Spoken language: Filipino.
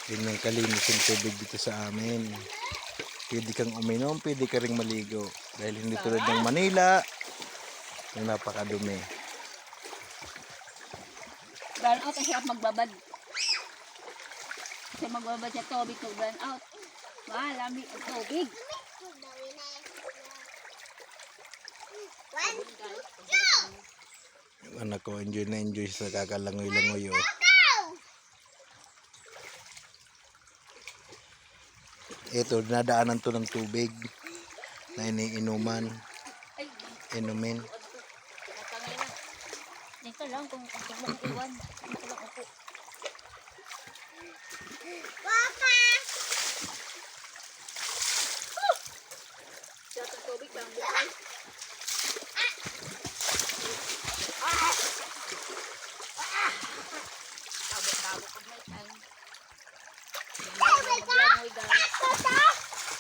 Ganyan kalinis yung tubig dito sa amin. Pwede kang uminom, pwede ka ring maligo. Dahil hindi tulad ng Manila, yung napakadumi. Brown out, ang hirap magbabad. Kasi magbabad sa tubig to brown out. Malami ang tubig. Yung anak ko, enjoy na enjoy sa kakalangoy-langoy. Oh. Ito, dinadaanan to ng tubig na iniinuman. Inumin. Dito lang kung mong iwan.